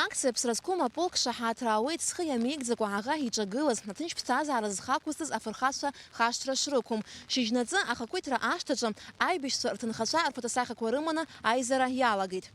Акция ԥсразқәым аполк шаҳаҭра ауеит схы иамеигӡакәа ааӷа иҿагылаз, аҭынч ԥсҭазаара зхақәызтыз афырхацәа хашҭра шрықәым. Шьыжьнаҵы ахақәиҭра ашҭаҿы аибашьцәа рҭынхацәа рфотосахьақәа рыманы аизара иалагеит.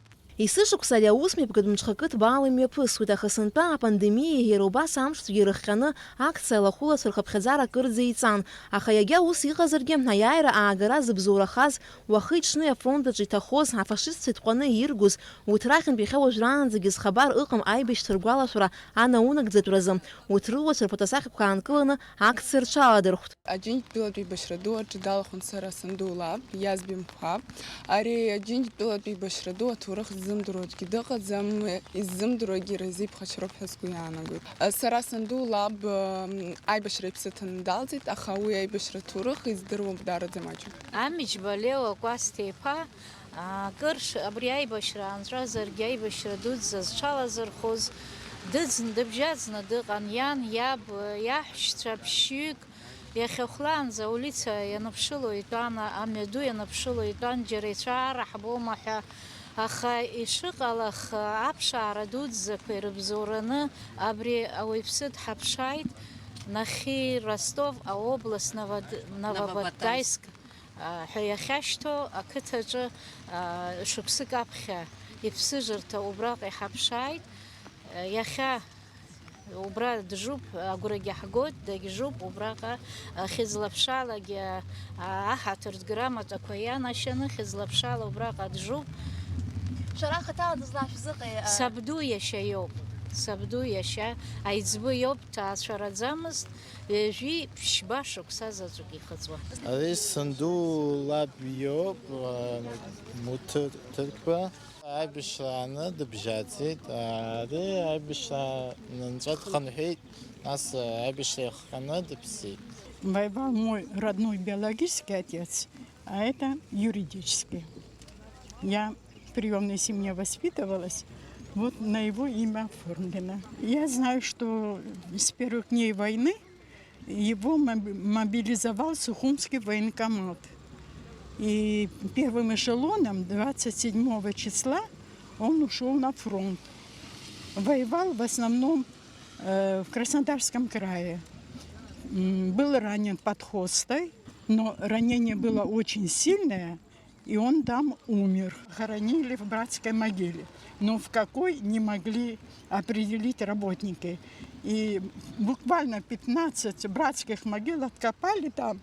Исышықәса ари аус мҩаԥгатә мҿхакы ҭбаала имҩаԥысуеит, аха сынтәа апандемиа иара убас амшцәгьы ирыхҟьаны акциа лахәылацәа рхыԥхьаӡара кырӡа иҵан. Аха иагьа ус иҟазаргьы аиааира аагара зыбзоурахаз, уахи-ҽни афронт аҿы иҭахоз, афашистцәа итҟәаны иргоз, урҭ рахьынтә иахьа уажәраанӡагьы зхабар ыҟам аибашьцәа ргәалашәара анаунагӡатәразы, урҭ рыуацәа рфотосахьақәа аанкыланы акциа рҽаладырхәт. Аџьынџьтәылатә еибашьра ду аҿы далахәын сара санду лаб, Иазбим Мхәаб. Ари аџьынџьтәылатә еибашьра ду аҭоурых ззымдыруа аӡәгьы дыҟаӡам, иззымдыруагьы ирзиԥхашьароуп ҳәа сгәы иаанагоит. Сара санду лаб аибашьра иԥсы ҭаны далҵит, аха уи аибашьра аҭоурых издыруам даараӡа маҷҩык. Амиџьба Леуа Кәасҭа-иԥа акыр абри аибашьра аанҵәазаргьы аибашьра дуӡӡа зҽалазырхоз дыӡны дыбжьаӡны дыҟан иан, иаб, иаҳәшьцәа ԥшьҩык. Иахьа хәлаанӡа аулица ианыԥшыло итәан, амҩаду ианыԥшыло итәан, џьара ицәаара ҳбома ҳәа. Аха ишыҟалах аԥшаара дуӡӡақәа ирыбзоураны абри ауаҩԥсы дҳаԥшааит нахьхьи Ростов аобласт Новобаттаиск ҳәа иахьашьҭоу ақыҭаҿы шықәсык аԥхьа иԥсыжырҭа убраҟа иҳаԥшааит. Иахьа убра джуп, агәрагьы ҳгоит, дагьжуп убраҟа хьыӡла-ԥшалагьы аҳаҭыртә грамотақәа ианашьаны хьыӡла-ԥшала убраҟа джуп. Шәара хаҭала дызлашәзыҟеи? Сабду иашьа иоуп. Сабду иашьа аиҵбы иоуп, ҭаацәараӡамызт, ҩажәи ԥшьба шықәса заҵәык ихыҵуа. Ари санду лаб иоуп, Муҭыр Ҭырқәа. Аибашьрааны дыбжьаӡит, ари аибашьра нанҵәа дхынҳәит, нас аибашьра иахҟьаны дыԥсит. Воевал мой родной биологический отец, а это юридический. Я в приемной семье воспитывалась, вот на его имя оформлено. Я знаю, что с первых дней войны его мобилизовал Сухумский военкомат. И первым эшелоном 27 числа он ушел на фронт. Воевал в основном в Краснодарском крае. Был ранен под Хостой, но ранение было очень сильное, и он там умер. Хоронили в братской могиле, но в какой не могли определить работники. И буквально 15 братских могил откопали там.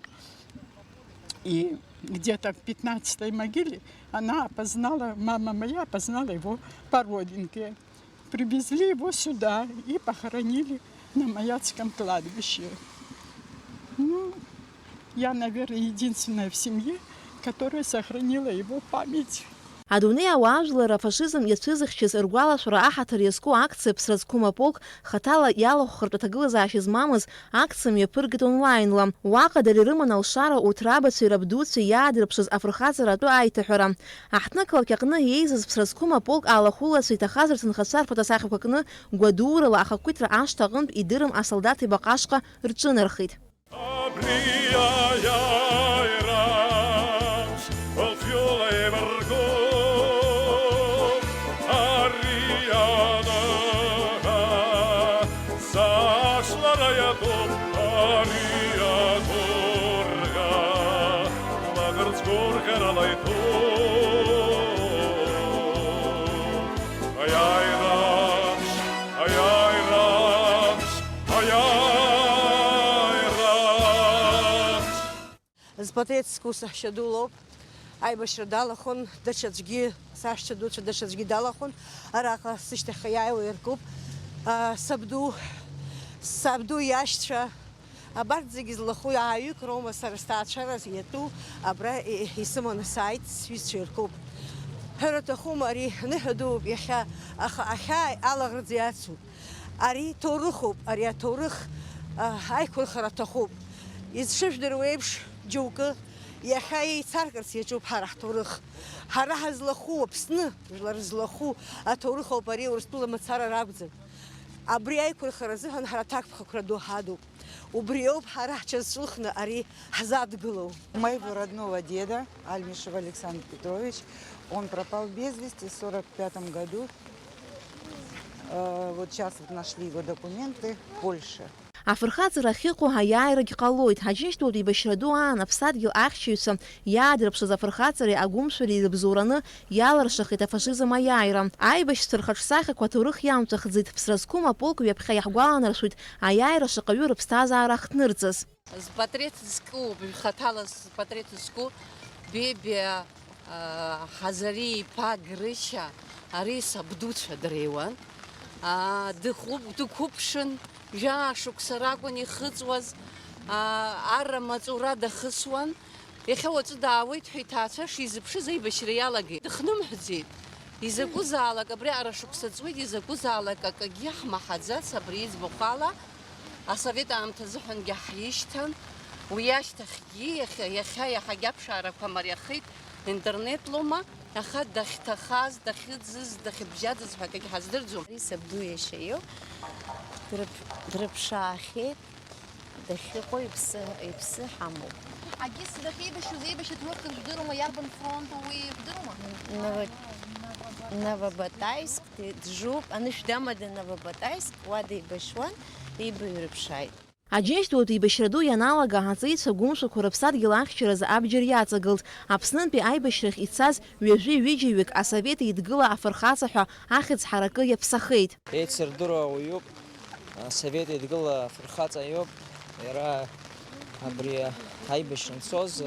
И где-то в 15-й могиле она опознала, мама моя опознала его по родинке. Привезли его сюда и похоронили на Маяцком кладбище. Ну, я, наверное, единственная в семье, которая сохранила его память. Адунеи ауаажәлар афашизм иацәызыхьчаз ргәалашәара аҳаҭыр иазку акциа ԥсразқәым аполк хаҭала иалахәхартә аҭагылазаашьа змамыз акциа мҩаԥыргеит онлайнла. Уаҟа дара ирыман алшара урҭ рабацәеи рабдуцәеи иаадырԥшыз афырхаҵара атәы аиҭаҳәара. Аҳҭнықалақь аҟны иеизаз ԥсразқәым аполк алахәылацәа иҭахаз рҭынхацәа рфотосахьақәа кны гәадурала ахақәиҭра ашҭа аҟнтә идырым асолдаҭ ибаҟашҟа рҿынархеит. Збаҭеицку саҳәшьаду лоуп, аибашьра далахәын, даҽаӡәгьы саҳәшьа дуцәа даҽаӡәгьы далахәын, араҟа сышьҭахьҟа иааиуа иркуп. Сабду иашьцәа, абарҭ зегьы злахәу ааҩык роума сара сҭаацәараз иатәу, абра исыманы сааит, сҩызцәа иркуп. Ҳәара аҭахума, ари ныҳәа дууп иахьа, аха ахьаа алаӷырӡ иацуп. Ари ҭоурыхуп, ари аҭоурых аиқәырхара аҭахуп. Изшыжәдыруа еиԥш џьоукы иахьа еицаркырц иаҿуп ҳара ҳҭоурых. Ҳара ҳазлахәу, Аԥсны жәлар злахәу аҭоурых ауп ари Урыстәыла мацара ракәӡам. Абри аиқәырхара азыҳәан ҳара аҭакԥхықәра ду ҳадуп. Убри ауп ҳара ҳҽазҿлыхны ари ҳзадгылоу. Моего родного деда, Альмишев Александр Петрович, он пропал без вести в 1945 году. вот сейчас вот нашли его документы в Польше. Афырхаҵара ахьыҟоу аиааирагьы ҟалоит. Аџьынџьтәылатәи еибашьра ду аан аԥсадгьыл ахьчаҩцәа иаадырԥшыз афырхаҵареи агәымшәареи ирыбзоураны иаларшахит афашизм аиааира. Аибашьцәа рхаҿсахьақәа аҭоурых иамҵәахӡеит. Ԥсра зқәым аполк ҩаԥхьа иаҳгәаланаршәоит аиааира шаҟаҩы рыԥсҭазаара ахҭнырҵаз. Портрет зку, хатала портрет зку, бебе Хазари па Грыша, Ариса Бдуча дреуан, дықәыԥшын, жәашықәса ракәын ихыҵуаз, арра маҵура дахысуан. Иахьа уаҵәы даауеит ҳәа иҭаацәа шизыԥшыз аибашьра иалагеит. Дыхнымҳәӡеит. Изакәызаалак абри арашықәса ҵуеит, изакәызаалак акагьы ҳмаҳаӡац абри иӡбахә ала. Асовет аамҭазы ҳәангьы ҳишьҭан. Уи ашьҭахьгьы иахьа иаҳагьы аԥшаарақәа мариахеит. Интернет лома, аха дахьҭахаз, дахьыӡыз, дахьыбжьаӡыз ҳәа акагьы ҳаздырӡом. Сабду иашьа дрыԥшаахьеит, дахьыҟоу иԥсы ҳамоуп. Агьыс дахьеибашьыз еибашьратә рухтыр жәдырума, иарбан фронту уи жәдырума? Новобатаиск джуп, анышә дамада Новобатаиск, уа деибашьуан, еибаҩрыԥшааит. Аџьынџьтәылатәи еибашьра ду ианалага аҵеицәа гәымшәақәа рыԥсадгьыл ахьчаразы абџьар иаҵагылт. Аԥснынтәи аибашьрахь ицаз ҩажәи-ҩыџьаҩык асовет еидгыла афырхаҵа ҳәа ахьӡ ҳаракы иаԥсахеит. Еицырдыруа ауаҩуп, асовет еидгыла афырхаҵа иоуп. Иара абри аибашьра нцоз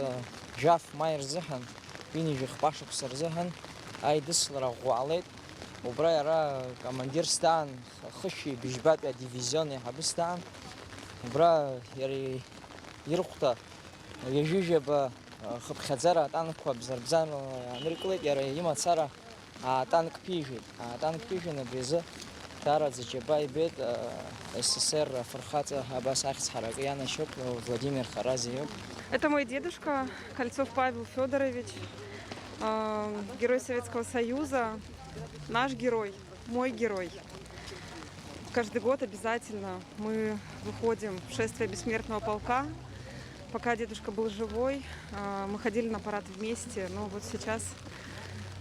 жәаф маи рзыҳәан, ҩынҩажәи хԥашықәса рзыҳәан аидыслара ӷәӷәалеит. Убра иара командирс даан, хышәи быжьбатәи адивизион еиҳабыс даан. Убра иара ирхәҭа ҩажәижәаба хыԥхьаӡара атанкқәа бзарбзанла иааныркылеит, иара имацара атанк ԥижәеит. Атанк ԥижәан абри азы даараӡа џьаба ибеит СССР афырхаҵа абас ахьӡ ҳаракы ианашьоуп, Владимир Харазиев. Это мой дедушка, Кольцов Павел Федорович, герой Советского Союза, наш герой, мой герой. Каждый год обязательно мы выходим в шествие бессмертного полка. Пока дедушка был живой, мы ходили на парад вместе, но вот сейчас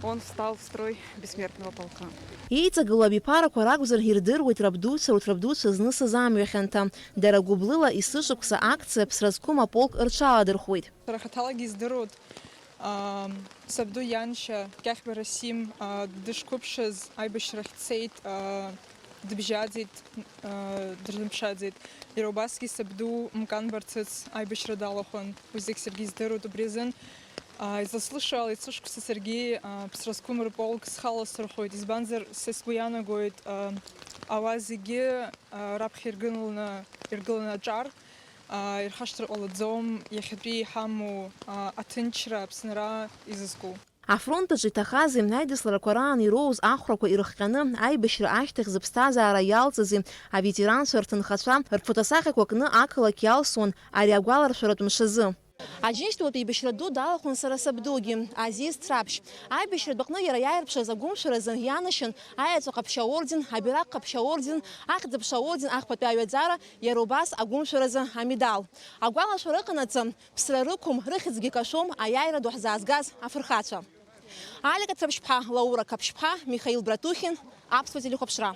он встал в строй бессмертного полка. Иҵагылоу абиԥарақәа ракәзар ирдыруеит рабдуцәа урҭ рабдуцәа знысыз амҩахьанҭа. Дара гәыблыла исышықәса акциа ԥсра зқәым аполк рҽаладырхәит. Рахаҭалагьы издыруеит. Сабду ианшьа Кьахьба Расим дышқәыԥшыз аибашьрахь дцеит, дыбжьаӡит, дрымԥшааӡеит. Иара убасгьы сабду Мкан Барцыц аибашьра далахәын. Уи зегь саргьы издыруеит убри азын. Изласлышала ицышықәса саргьы ԥсра зқәым рполк схала сырхоит. Избанзар са сгәы иаанагоит ауаа зегьы раԥхьа иргыланы аҿар ирхашҭыр ҟалаӡом, иахьатәи иҳамоу аҭынчра, аԥсынра изызку. Афронт аҿы иҭахази аидысларақәа раан ироуз ахәрақәа ирыхҟьаны аибашьра ашьҭахь зыԥсҭазаара иалҵызи аветеранцәа рҭынхацәа рфотосахьақәа кны ақалақь иалсуан ари агәаларшәаратә мшазы. Аџьынџьтәылатәи еибашьра ду далахәын сара сабдугьы, Азиз Ҭраԥшь. Аибашьратә аҟны иара иааирԥшыз агәымшәаразы ианашьын аеҵәа ҟаԥшь аорден, абираҟ ҟаԥшь аорден, ахьӡ-ԥш аорден, ахԥатәи аҩаӡара, иара убас агәымшәаразы амедал. Агәалашәара ыҟанаҵы ԥсра рықәым, рыхьӡгьы кашәом аиааира ду ҳзаазгаз афырхацәа. Алика Ҭраԥшь-ԥҳа, Лаура Қаԥшь-ԥҳа, Михаил Братухин, Аԥсуа телехәаԥшра.